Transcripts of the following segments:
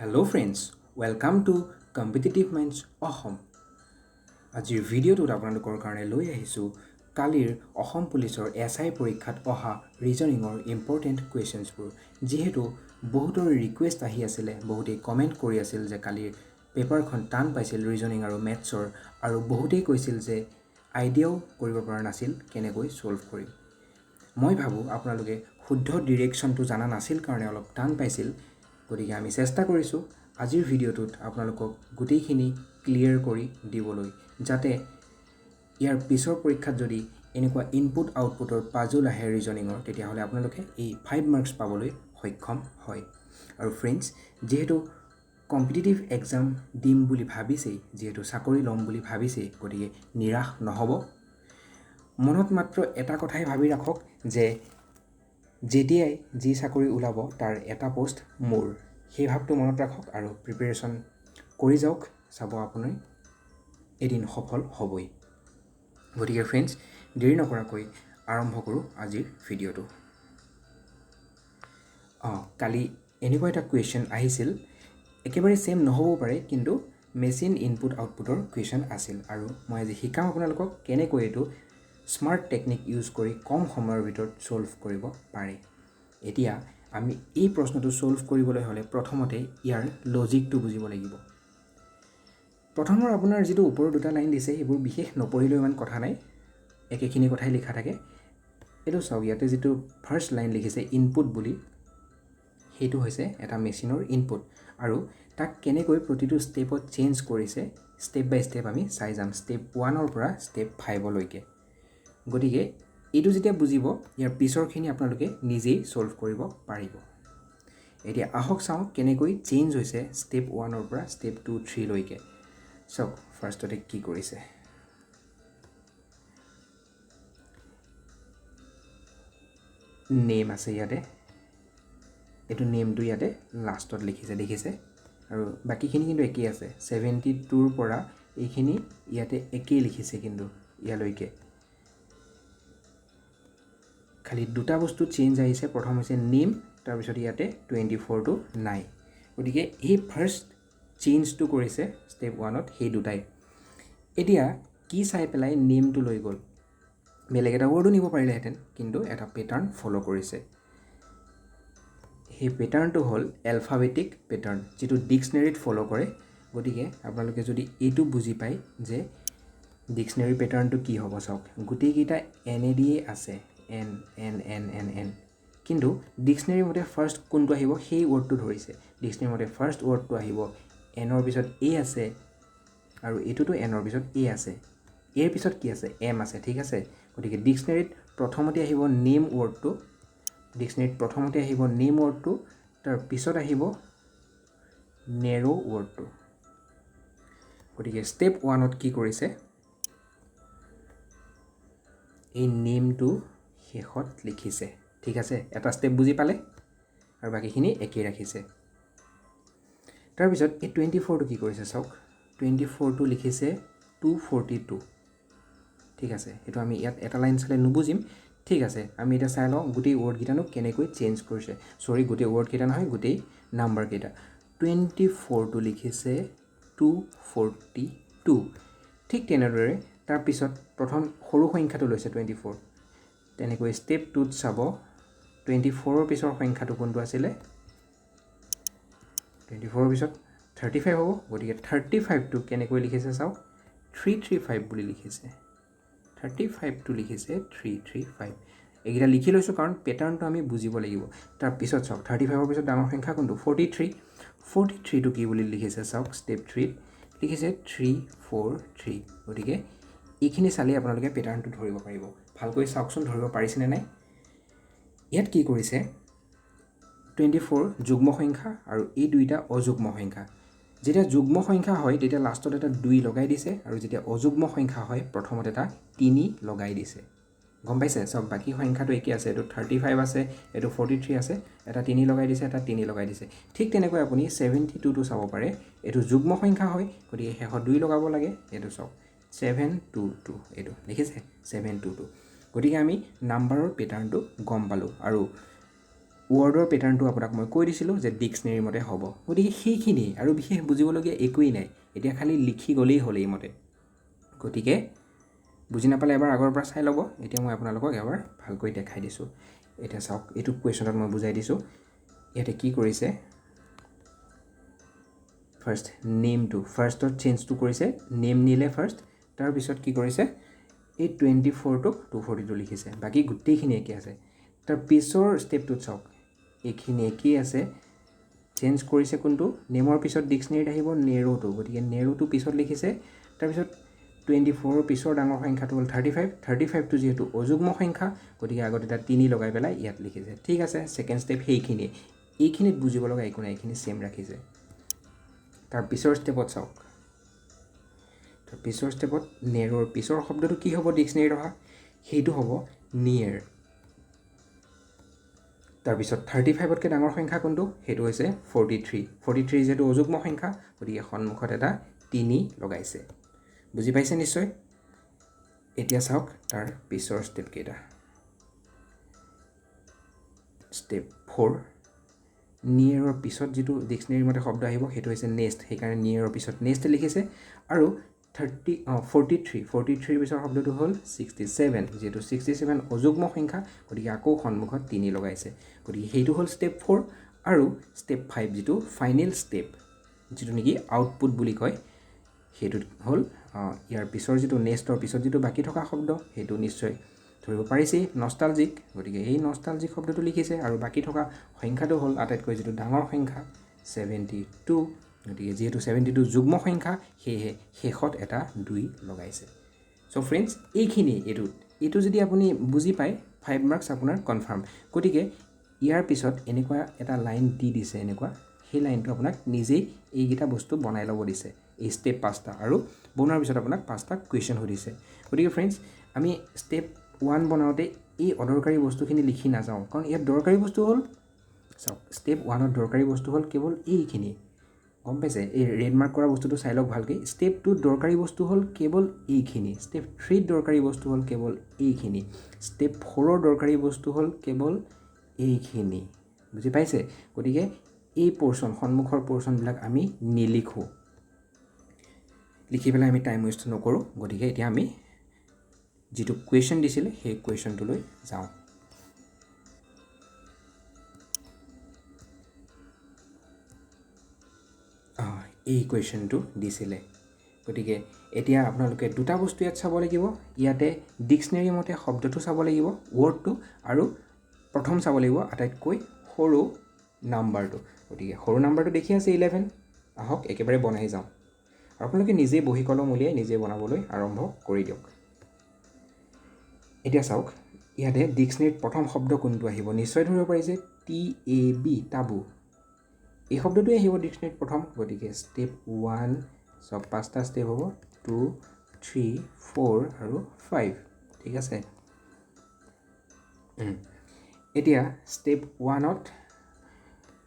Hello friends, welcome to Competitive Minds Assam. আজিৰ ভিডিঅ'টোত আপোনালোকৰ কাৰণে লৈ আহিছোঁ কালিৰ অসম পুলিচৰ SI পৰীক্ষাত অহা ৰিজনিঙৰ ইম্পৰ্টেণ্ট কুৱেশ্যনছবোৰ যিহেতু বহুতৰ ৰিকুৱেষ্ট আহি আছিলে বহুতেই কমেণ্ট কৰি আছিল যে কালিৰ পেপাৰখন টান পাইছিল ৰিজনিং আৰু মেথছৰ আৰু বহুতেই কৈছিল যে আইডিয়াও কৰিব পৰা নাছিল কেনেকৈ সলভ কৰিম মই ভাবোঁ আপোনালোকে শুদ্ধ ডিৰেকশ্যনটো জানা নাছিল কাৰণে অলপ টান পাইছিল গতিকে আমি চেষ্টা কৰিছোঁ আজিৰ ভিডিঅ'টোত আপোনালোকক গোটেইখিনি ক্লিয়াৰ কৰি দিবলৈ যাতে ইয়াৰ পিছৰ পৰীক্ষাত যদি এনেকুৱা ইনপুট আউটপুটৰ পাজল আহে ৰিজনিঙৰ তেতিয়াহ'লে আপোনালোকে এই 5 মাৰ্কছ পাবলৈ সক্ষম হয় আৰু ফ্ৰেণ্ডছ যেহেতু কম্পিটিটিভ এক্সাম দিম বুলি ভাবিছেই যেহেতু চাকৰি ল'ম বুলি ভাবিছেই গতিকে নিৰাশ নহ'ব মনত মাত্ৰ এটা কথাই ভাবি ৰাখক যে যেতিয়াই যি চাকৰি ওলাব তাৰ এটা পোষ্ট মোৰ সেই ভাৱটো মনত ৰাখক আৰু প্ৰিপেৰেশ্যন কৰি যাওক চাব আপুনি এদিন সফল হ'বই গতিকে ফ্ৰেণ্ডছ দেৰি নকৰাকৈ আৰম্ভ কৰোঁ আজিৰ ভিডিঅ'টো কালি এনেকুৱা এটা কুৱেশ্যন আহিছিল একেবাৰে ছেম নহ'বও পাৰে কিন্তু মেচিন ইনপুট আউটপুটৰ কুৱেশ্যন আছিল আৰু মই আজি শিকাম আপোনালোকক কেনেকৈ এইটো স্মাৰ্ট টেকনিক ইউজ কৰি কম সময়ৰ ভিতৰত সলভ কৰিব পাৰে এতিয়া আমি এই প্ৰশ্নটো সলভ কৰিবলৈ হ'লে প্ৰথমতে ইয়াৰ লজিকটো বুজিব লাগিব প্ৰথমৰ আপোনাৰ যিটো ওপৰৰ দুটা লাইন দিছে সেইবোৰ বিশেষ নপঢ়িলেও ইমান কথা নাই একেখিনি কথাই লিখা থাকে এইটো চাওক ইয়াতে যিটো ফাৰ্ষ্ট লাইন লিখিছে ইনপুট বুলি সেইটো হৈছে এটা মেচিনৰ ইনপুট আৰু তাক কেনেকৈ প্ৰতিটো ষ্টেপত চেঞ্জ কৰিছে ষ্টেপ বাই ষ্টেপ আমি চাই যাম ষ্টেপ 1ৰ পৰা ষ্টেপ 5লৈকে গতিকে এইটো যেতিয়া বুজিব ইয়াৰ পিছৰখিনি আপোনালোকে নিজেই সলভ কৰিব পাৰিব এতিয়া আহক চাওঁ কেনেকৈ চেঞ্জ হৈছে ষ্টেপ 1ৰ পৰা ষ্টেপ 2 3লৈকে চাওক ফাৰ্ষ্টতে কি কৰিছে নেম আছে ইয়াতে এইটো নেমটো ইয়াতে লাষ্টত লিখিছে দেখিছে আৰু বাকীখিনি কিন্তু একেই আছে 72ৰ পৰা এইখিনি ইয়াতে একেই লিখিছে কিন্তু ইয়ালৈকে খালি দুটা বস্তু চেঞ্জ আহিছে প্ৰথম হৈছে নেম তাৰপিছত ইয়াতে 24টো নাই গতিকে এই ফাৰ্ষ্ট চেঞ্জটো কৰিছে ষ্টেপ 1ত সেই দুটাই এতিয়া কি চাই পেলাই নেমটো লৈ গ'ল বেলেগ এটা ৱৰ্ডো নিব পাৰিলেহেঁতেন কিন্তু এটা পেটাৰ্ণ ফ'ল' কৰিছে সেই পেটাৰ্ণটো হ'ল এলফাবেটিক পেটাৰ্ণ যিটো ডিক্সনেৰীত ফ'ল' কৰে গতিকে আপোনালোকে যদি এইটো বুজি পায় যে ডিক্সনেৰী পেটাৰ্ণটো কি হ'ব চাওক গোটেইকেইটা এনেদিয়ে আছে N N N N N কিন্তু ডিক্সনেৰী মতে ফাৰ্ষ্ট কোনটো আহিব সেই ৱৰ্ডটো ধৰিছে ডিক্সনেৰী মতে ফাৰ্ষ্ট ৱৰ্ডটো আহিব এনৰ পিছত এ আছে আৰু এইটোতো এনৰ পিছত এ আছে এৰ পিছত কি আছে এম আছে ঠিক আছে গতিকে ডিক্সনেৰীত প্ৰথমতে আহিব নেম ৱৰ্ডটো ডিক্সনেৰীত প্ৰথমতে আহিব নেম ৱৰ্ডটো তাৰ পিছত আহিব নেৰো ৱৰ্ডটো গতিকে ষ্টেপ 1ত কি কৰিছে এই নেমটো শেষত লিখিছে ঠিক আছে এটা ষ্টেপ বুজি পালে আৰু বাকীখিনি একেই ৰাখিছে তাৰপিছত এই 24টো কি কৰিছে চাওক 24টো লিখিছে 242 ঠিক আছে এইটো আমি ইয়াত এটা লাইন চালে নুবুজিম ঠিক আছে আমি এটা চাই লওঁ গোটেই ৱৰ্ডকেইটানো কেনেকৈ চেঞ্জ কৰিছে সৰি গোটেই ৱৰ্ডকেইটা নহয় গোটেই নাম্বাৰকেইটা 24টো লিখিছে 242 ঠিক তেনেদৰে তাৰপিছত প্ৰথম সৰু সংখ্যাটো লৈছে 24 তেনেকৈ ষ্টেপ 2ত চাব 24ৰ পিছৰ সংখ্যাটো কোনটো আছিলে 24ৰ পিছত 35 হ'ব গতিকে 35টো কেনেকৈ লিখিছে চাওক 335 বুলি লিখিছে 35টো লিখিছে 335 এইকেইটা লিখি লৈছোঁ কাৰণ পেটাৰ্ণটো আমি বুজিব লাগিব তাৰপিছত চাওক 35ৰ পিছত ডাঙৰ সংখ্যা কোনটো 43টো কি বুলি লিখিছে চাওক ষ্টেপ 3ত লিখিছে 343 গতিকে এইখিনি চালেই আপোনালোকে পেটাৰ্ণটো ধৰিব পাৰিব ভালকৈ চাওকচোন ধৰিব পাৰিছেনে নাই ইয়াত কি কৰিছে 24 যুগ্ম সংখ্যা আৰু এই দুইটা অযুগ্ম সংখ্যা যেতিয়া যুগ্ম সংখ্যা হয় তেতিয়া লাষ্টত এটা 2 লগাই দিছে আৰু যেতিয়া অযুগ্ম সংখ্যা হয় প্ৰথমত এটা 3 লগাই দিছে গম পাইছে চাওক বাকী সংখ্যাটো একে আছে এইটো 35 আছে এইটো 43 আছে এটা 3 লগাই দিছে এটা 3 লগাই দিছে ঠিক তেনেকৈ আপুনি 72টো চাব পাৰে এইটো যুগ্ম সংখ্যা হয় গতিকে শেষত 2 লগাব লাগে এইটো চাওক 722 এইটো দেখিছে 722 গতিকে আমি নাম্বাৰৰ পেটাৰ্ণটো গম পালোঁ আৰু ৱৰ্ডৰ পেটাৰ্ণটো আপোনাক মই কৈ দিছিলোঁ যে ডিক্সনেৰী মতে হ'ব গতিকে সেইখিনি আৰু বিশেষ বুজিবলগীয়া একোৱেই নাই এতিয়া খালি লিখি গ'লেই হ'ল এইমতে গতিকে বুজি নাপালে এবাৰ আগৰ পৰা চাই ল'ব এতিয়া মই আপোনালোকক এবাৰ ভালকৈ দেখাই দিছোঁ এতিয়া চাওক এইটো কুৱেশ্যনত মই বুজাই দিছোঁ ইয়াতে কি কৰিছে ফাৰ্ষ্ট নেমটো ফাৰ্ষ্টত চেঞ্জটো কৰিছে নেম নিলে ফাৰ্ষ্ট তাৰপিছত কি কৰিছে এই 24টোক 242 লিখিছে বাকী গোটেইখিনি একে আছে তাৰ পিছৰ ষ্টেপটোত চাওক এইখিনি একেই আছে চেঞ্জ কৰিছে কোনটো নেমৰ পিছত ডিক্সনেৰীত আহিব নেৰোটো গতিকে নেৰোটো পিছত লিখিছে তাৰপিছত 24 পিছৰ ডাঙৰ সংখ্যাটো হ'ল 35টো যেহেতু অযুগ্ম সংখ্যা গতিকে আগত এটা 3 লগাই পেলাই ইয়াত লিখিছে ঠিক আছে সেকেন্ড ষ্টেপ সেইখিনি এইখিনিত বুজিব লগা একো নাই এইখিনি সেম ৰাখিছে তাৰ পিছৰ ষ্টেপত চাওক তাৰ পিছৰ ষ্টেপত নেৰৰ পিছৰ শব্দটো কি হ'ব ডিক্সনেৰীত অহা সেইটো হ'ব নিয়েৰ তাৰপিছত 35তকৈ ডাঙৰ সংখ্যা কোনটো সেইটো হৈছে 43 যেহেতু অযুগ্ম সংখ্যা গতিকে সন্মুখত এটা 3 লগাইছে বুজি পাইছে নিশ্চয় এতিয়া চাওক তাৰ পিছৰ ষ্টেপ কেইটা ষ্টেপ 4 নিয়েৰৰ পিছত যেটো ডিক্সনেৰীৰ মতে শব্দ আহিব সেইটো হৈছে নেক্সট সেইকাৰণে নিয়েৰৰ পিছত নেক্সট লিখিছে আৰু 43 পিছৰ শব্দটো হ'ল 67 যেটো 67 অযুগ্ম সংখ্যা গতিকে আকৌ সন্মুখত 3 লগাইছে গতিকে সেইটো হ'ল ষ্টেপ 4 আৰু ষ্টেপ 5 যেটো ফাইনেল ষ্টেপ যেটো নেকি আউটপুট বুলি কয় সেইটো হ'ল ইয়াৰ পিছৰ যেটো নেক্সটৰ পিছত যেটো বাকি থকা শব্দ সেইটো নিশ্চয় ধৰিব পাৰিছে নষ্টালজিক গতিকে এই নষ্টালজিক শব্দটো লিখিছে আৰু বাকি থকা সংখ্যাটো হ'ল আটাইতকৈ যেটো ডাঙৰ সংখ্যা 72 গতিকে যেহেতু 72 যুগ্ম সংখ্যা সেয়ে শেষত এটা 2 লগাইছে সো फ्रेंड्स এইখিনি এটো যদি আপুনি বুজি পায় 5 মাৰ্কস আপোনাৰ কনফাৰ্ম গতিকে ইয়াৰ পিছত এনেকুৱা এটা লাইন দি দিছে এনেকুৱা সেই লাইনটো আপোনাক নিজেই এইগিটা বস্তু বনাই ল'ব দিছে এই ষ্টেপ 5টা আৰু বনোৱাৰ পিছত আপোনাক 5টা কোৱেশ্চন সুধিছে গতিকে फ्रेंड्स আমি ষ্টেপ 1 বনাওতে এই অদৰকাৰী বস্তুখিনি লিখি না যাও কাৰণ ইয়াত দৰকাৰী বস্তু হ'ল চাওক ষ্টেপ 1 ৰ দৰকাৰী বস্তু হ'ল কেৱল এইখিনি গম পাইছে এই ৰেড মাৰ্ক কৰা বস্তুটো চাই লওক ভালকৈ ষ্টেপ 2 দৰকাৰী বস্তু হ'ল কেৱল এইখিনি ষ্টেপ 3 দৰকাৰী বস্তু হ'ল কেৱল এইখিনি ষ্টেপ 4 ৰ দৰকাৰী বস্তু হ'ল কেৱল এইখিনি বুজি পাইছে গতিকে এই পোৰশন সন্মুখৰ পোৰশনবিলাক আমি নিলিখো লিখি পেলাই আমি টাইম ওয়েষ্ট নকৰো গতিকে এতিয়া আমি যেটো কোৱেশ্চন দিছিল সেই কোৱেশ্চনটো লৈ যাও এই কোৱেশ্চনটো দিছিলে গতিকে এতিয়া আপোনালোকে দুটা বস্তু ইয়াত চাব লাগিব ইয়াতে ডিক্সনেৰী মতে শব্দটো চাব লাগিব ওৱৰ্ডটো আৰু প্ৰথম চাব লাগিব আটাইতকৈ সৰু নাম্বাৰটো গতিকে সৰু নাম্বাৰটো দেখি আছে 11 আহক একেবাৰে বনাই যাও আপোনালোকে নিজে বহি কলম উলিয়াই নিজে বনাবলৈ আৰম্ভ কৰি দিয়ক এতিয়া চাওক ইয়াতে ডিক্সনেৰীত প্ৰথম শব্দ কোনটো আহিব নিশ্চয় ধৰিব পাৰিছে TAB টাবু এই শব্দটো আহিব ডিক্সনেৰীত প্ৰথম গতিকে ষ্টেপ 1 সব পাঁচটা ষ্টেপ হ'ব 2 3 4 আৰু 5 ঠিক আছে এতিয়া ষ্টেপ 1ত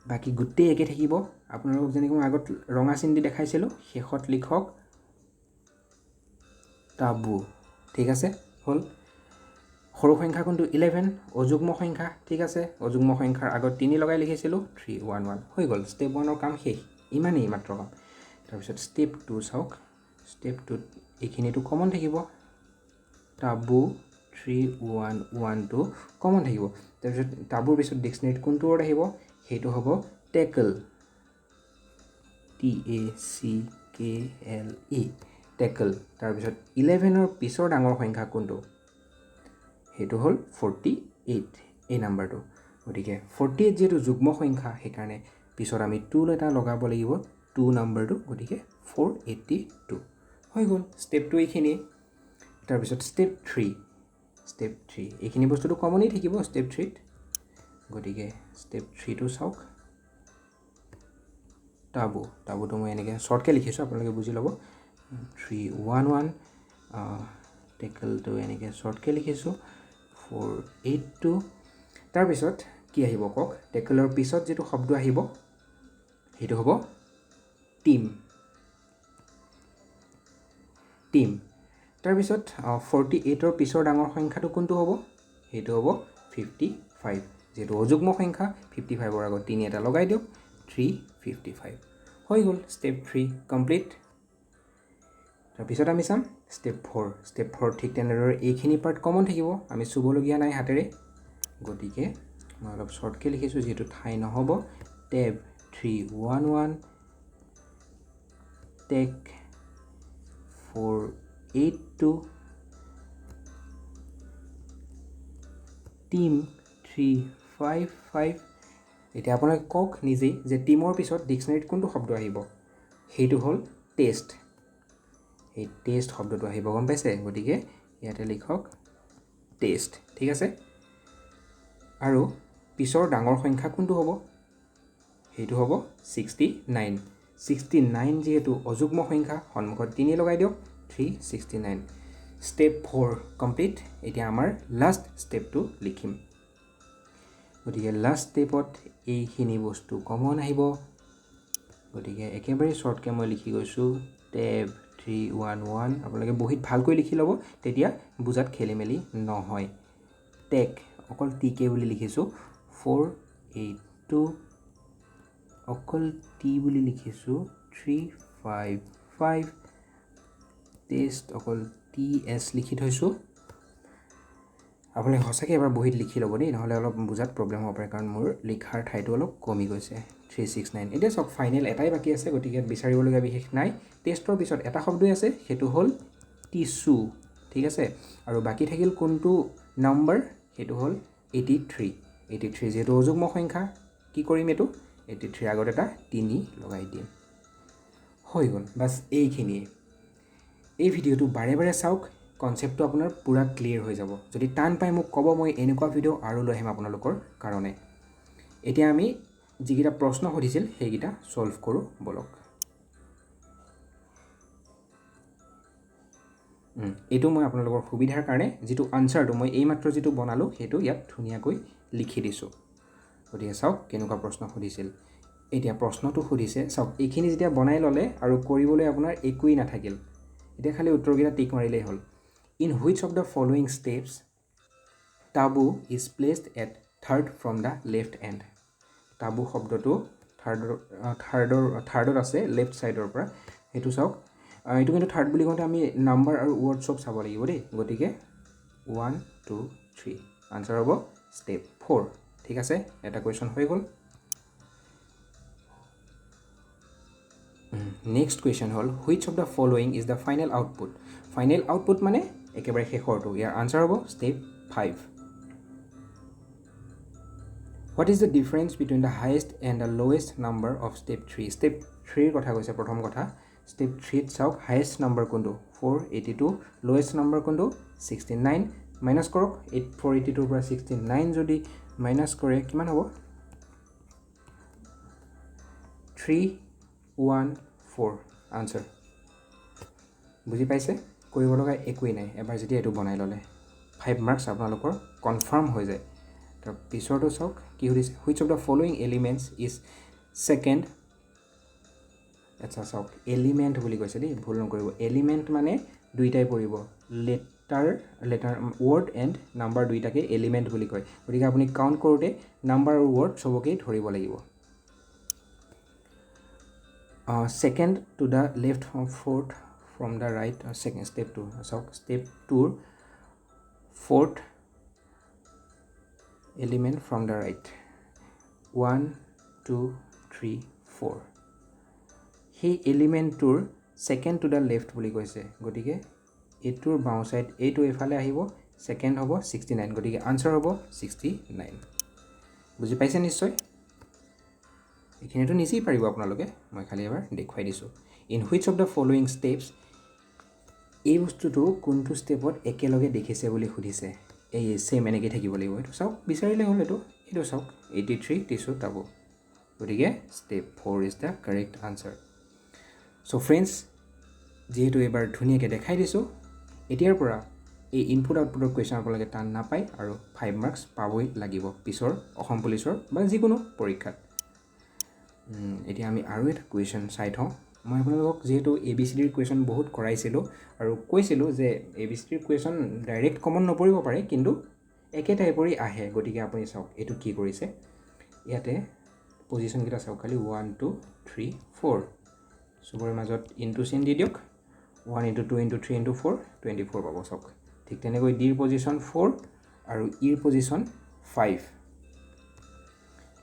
বাকি গুটেই একে থাকিব আপোনালোক যেনেকৈ আগত ৰঙা চিন দি দেখাইছিল শেষত লিখক টাবু ঠিক আছে হল সৰু সংখ্যা কোনটো 11 অযুগ্ম সংখ্যা ঠিক আছে অযুগ্ম সংখ্যাৰ আগত 3 লগাই লিখিছিল 311 হৈ গল ষ্টেপ 1 ৰ কাম শেষ ইমানেই মাত্ৰ কাম তাৰপিছত ষ্টেপ 2 চাওক ষ্টেপ 2 এইখিনিটো কমন থাকিব টাবু 3112 কমন থাকিব তাৰপিছত টাবুৰ পিছত ডিক্সনেৰীত কোনটো ৱৰ্ড আহিব সেইটো হ'ব টেকল TACKLE টেকল তাৰপিছত 11 ৰ পিছৰ ডাঙৰ সংখ্যা কোনটো সেইটো হ'ল 48 এই নাম্বাৰটো গতিকে 48 যেটো যুগ্ম সংখ্যা সেইকাৰণে পিছত আমি 2 এটা লগাব লাগিব 2 নাম্বাৰটো গতিকে 482 হৈ গ'ল ষ্টেপ 2 এইখিনি তাৰপিছত ষ্টেপ 3 এইখিনি বস্তুটো কমনই থাকিব ষ্টেপ 3 ত গতিকে ষ্টেপ 3 টো চাওক টাবুটো মই এনেকৈ শৰ্টকৈ লিখিছোঁ আপোনালোকে বুজি ল'ব 311 টেকলটো এনেকৈ শৰ্টকৈ লিখিছোঁ 482 তাৰপিছত কি আহিব কক টেকলৰ পিছত যেটো শব্দ আহিব সেইটো হ'ব টিম তাৰপিছত 48 ৰ পিছৰ ডাঙৰ সংখ্যাটো কোনটো হ'ব সেইটো হ'ব 55 যেহেতু অযুগ্ম সংখ্যা 55ৰ আগত 3 এটা লগাই দিয়ক 355 হৈ গ'ল ষ্টেপ 3 কমপ্লিট তাৰপিছত আমি চাম ষ্টেপ 4 ঠিক তেনেদৰে এইখিনি পাৰ্ট কমন থাকিব আমি চুবলগীয়া নাই হাতেৰে গতিকে মই অলপ শৰ্টকৈ লিখিছোঁ যেহেতু ঠাই নহ'ব টেব 311 টেক 482 টিম 355 এতিয়া আপোনালোকে কওক নিজেই যে টিমৰ পিছত ডিক্সনাৰীত কোনটো শব্দ আহিব সেইটো হ'ল টেষ্ট এই টেষ্ট শব্দটো আহিব গম পাইছে গতিকে ইয়াতে লিখক টেষ্ট ঠিক আছে আৰু পিছৰ ডাঙৰ সংখ্যা কোনটো হ'ব সেইটো হ'ব 69 যেহেতু অযুগ্ম সংখ্যা সন্মুখত 3 লগাই দিয়ক 369 ষ্টেপ 4 কমপ্লিট এতিয়া আমাৰ লাষ্ট ষ্টেপটো লিখিম গতিকে লাষ্ট ষ্টেপত এইখিনি বস্তু কমন আহিব গতিকে একেবাৰে শৰ্টকৈ মই লিখি গৈছোঁ টেব 311 আপোনালোকে বহিত ভালকৈ লিখি ল'ব তেতিয়া বুজাত খেলিমেলি নহয় টেক অকল টিকে বুলি লিখিছোঁ 482 অকল টি বুলি লিখিছোঁ 355 টেষ্ট অকল টি এছ লিখি থৈছোঁ আপোনালোকে সঁচাকৈ এবাৰ বহিত লিখি ল'ব দেই নহ'লে অলপ বুজাত প্ৰব্লেম হ'ব পাৰে কাৰণ মোৰ লিখাৰ ঠাইটো অলপ কমি গৈছে 369 এতিয়া চব ফাইনেল এটাই বাকী আছে গতিকে বিচাৰিবলগীয়া বিশেষ নাই টেষ্টৰ পিছত এটা শব্দই আছে সেইটো হ'ল টিচু ঠিক আছে আৰু বাকী থাকিল কোনটো নম্বৰ সেইটো হ'ল 83 যেহেতু অযুগ্ম সংখ্যা কি কৰিম এইটো 83 আগত এটা 3 লগাই দিম হৈ গ'ল বাছ এইখিনিয়ে এই ভিডিঅ'টো বাৰে বাৰে চাওক কনচেপ্টটো আপোনাৰ পুৰা ক্লিয়াৰ হৈ যাব যদি টান পাই মোক ক'ব মই এনেকুৱা ভিডিঅ' আৰু লৈ আহিম আপোনালোকৰ কাৰণে এতিয়া আমি যিকেইটা প্ৰশ্ন সুধিছিল সেইকেইটা সলভ কৰোঁ বলক এইটো মই আপোনালোকৰ সুবিধাৰ কাৰণে যিটো আনসাৰটো মই এইমাত্ৰ যিটো বনালোঁ সেইটো ইয়াত ধুনীয়াকৈ লিখি দিছোঁ গতিকে চাওক কেনেকুৱা প্ৰশ্ন সুধিছিল এতিয়া প্ৰশ্নটো সুধিছে চাওক এইখিনি যেতিয়া বনাই ল'লে আৰু কৰিবলৈ আপোনাৰ একোৱেই নাথাকিল এতিয়া খালি উত্তৰকেইটা টিক মাৰিলেই হ'ল in which of the following steps taboo is placed at third from the left end taboo শব্দটো থাৰ্ডত আছে লেফ্ট ছাইডৰ পৰা সেইটো চাওক এইটো কিন্তু থাৰ্ড বুলি কওঁতে আমি নাম্বাৰ আৰু ৱৰ্ড চব চাব লাগিব দেই গতিকে 1 2 3 আনসাৰ হ'ব ষ্টেপ 4 ঠিক আছে এটা কুৱেশ্যন হৈ গ'ল নেক্সট কুৱেশ্যন হ'ল which of the following is the final output মানে একেবাৰে শেষৰটো ইয়াৰ আনসাৰ হ'ব step 5 what is the difference between the highest and the lowest number of step 3 step 3ৰ কথা কৈছে প্ৰথম কথা ষ্টেপ 3ত চাওক হায়েষ্ট নাম্বাৰ কোনটো 482 লৱেষ্ট নাম্বাৰ কোনটো 69 মাইনাছ কৰক 482ৰ পৰা 69 যদি মাইনাছ কৰে কিমান হ'ব 314 আনসাৰ বুজি পাইছে কৰিব লগা একোৱেই নাই এবাৰ যদি এইটো বনাই ল'লে 5 মাৰ্কছ আপোনালোকৰ কনফাৰ্ম হৈ যায় তাৰ পিছৰটো চাওক কি সুধিছে which of the following elements is second আচ্ছা চাওক এলিমেণ্ট বুলি কৈছে দেই ভুল নকৰিব এলিমেণ্ট মানে দুইটাই পৰিব লেটাৰ ৱৰ্ড এণ্ড নাম্বাৰ দুইটাকে এলিমেণ্ট বুলি কয় গতিকে আপুনি কাউণ্ট কৰোঁতে নাম্বাৰ আৰু ৱৰ্ড চবকেই ধৰিব লাগিব second to the left fourth from the right second step 2 চাওক ষ্টেপ 2ৰ fourth element from the right 1 2 3 4 সেই এলিমেণ্টটোৰ ছেকেণ্ড টু দ্য লেফ্ট বুলি কৈছে গতিকে এইটোৰ বাওঁ ছাইড এইটো এইফালে আহিব ছেকেণ্ড হ'ব 69 গতিকে আনসাৰ হ'ব 69 বুজি পাইছে নিশ্চয় এইখিনিতো নিশ্চয় পাৰিব আপোনালোকে মই খালি এবাৰ দেখুৱাই দিছোঁ in which of the following steps এই বস্তুটো কোনটো ষ্টেপত একেলগে দেখিছে বুলি সুধিছে এই ছেম এনেকৈ থাকিব লাগিব এইটো চাওক বিচাৰিলে হ'ল এইটো চাওক 83 টিচু টাবু গতিকে step 4 is the correct answer so' friends যিহেতু এইবাৰ ধুনীয়াকৈ দেখাই দিছোঁ এতিয়াৰ পৰা এই ইনপুট আউটপুটৰ কুৱেশ্যন আপোনালোকে টান নাপায় আৰু 5 মাৰ্কছ পাবই লাগিব পিছৰ অসম পুলিচৰ বা যিকোনো পৰীক্ষাত এতিয়া আমি আৰু এটা কুৱেশ্যন চাই থওঁ মই আপোনালোকক যিহেতু ABCDৰ কুৱেশ্যন বহুত কৰাইছিলোঁ আৰু কৈছিলোঁ যে ABCDৰ কুৱেশ্যন ডাইৰেক্ট কমন নপৰিব পাৰে কিন্তু একে টাইপৰে আহে গতিকে আপুনি চাওক এইটো কি কৰিছে ইয়াতে পজিশ্যনকেইটা চাওক খালি 1 2 3 4 চবৰে মাজত ইনটু চিন দি দিয়ক 1 into 2 into 3 into 4 24 পাব চাওক ঠিক তেনেকৈ ডিৰ পজিশ্যন 4 আৰু ইৰ পজিশ্যন 5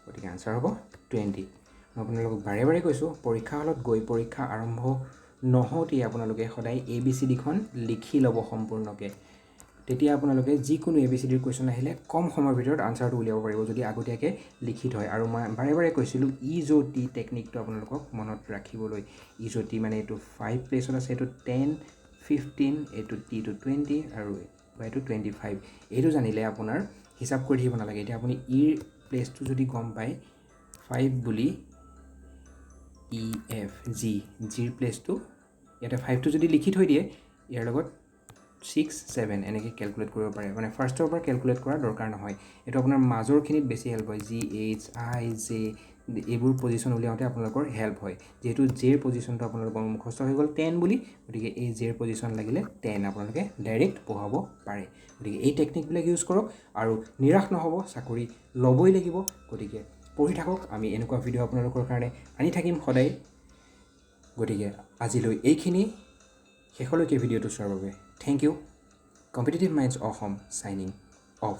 গতিকে আনসাৰ হ'ব 20 মই আপোনালোকক বাৰে বাৰে কৈছোঁ পৰীক্ষা হলত গৈ পৰীক্ষা আৰম্ভ নহওঁতেই আপোনালোকে সদায় ABCD খন লিখি ল'ব সম্পূৰ্ণকৈ তেতিয়া আপোনালোকে যিকোনো ABCDৰ কুৱেশ্যন আহিলে কম সময়ৰ ভিতৰত আনসাৰটো উলিয়াব পাৰিব যদি আগতীয়াকৈ লিখি থয় আৰু মই বাৰে বাৰে কৈছিলোঁ ইজটি টেকনিকটো আপোনালোকক মনত ৰাখিবলৈ ইজটি মানে এইটো 5 প্লেছত আছে এইটো 10 15 এইটো টিটো 20 আৰু এইটো 25 এইটো জানিলে আপোনাৰ হিচাপ কৰি থাকিব নালাগে এতিয়া আপুনি ইৰ প্লেচটো যদি গম পায় 5 বুলি EF G জিৰ প্লেচটো ইয়াতে 5টো যদি লিখি থৈ দিয়ে ইয়াৰ লগত 6 7 এনেকৈ ক্যালকুলেট কৰিব পাৰে মানে ফাৰ্ষ্টৰ পৰা ক্যালকুলেট কৰা দৰকাৰ নহয় এটো আপোনাৰ মাজৰখিনিত বেছি হেল্প হয় G H I J এইবোৰ পজিশন উলিয়াওঁতে আপোনালোকৰ হেল্প হয় যেহেতু জেৰ পজিশনটো আপোনালোকৰ মুখস্থ হৈ গ'ল 10 বুলি গতিকে এই জেৰ পজিশন লাগিলে 10 আপোনালোকে ডাইৰেক্ট পঢ়াব পাৰে গতিকে এই টেকনিকবিলাক ইউজ কৰক আৰু নিৰাশ নহব চাকৰি লবই লাগিব গতিকে পঢ়ি থাকক আমি এনেকুৱা ভিডিও আপোনালোকৰ কাৰণে আনি থাকিম সদায় গতিকে আজিলৈ এইখিনি শেষলৈকে ভিডিওটো চোৱাৰ বাবে thank you competitive minds Assam signing of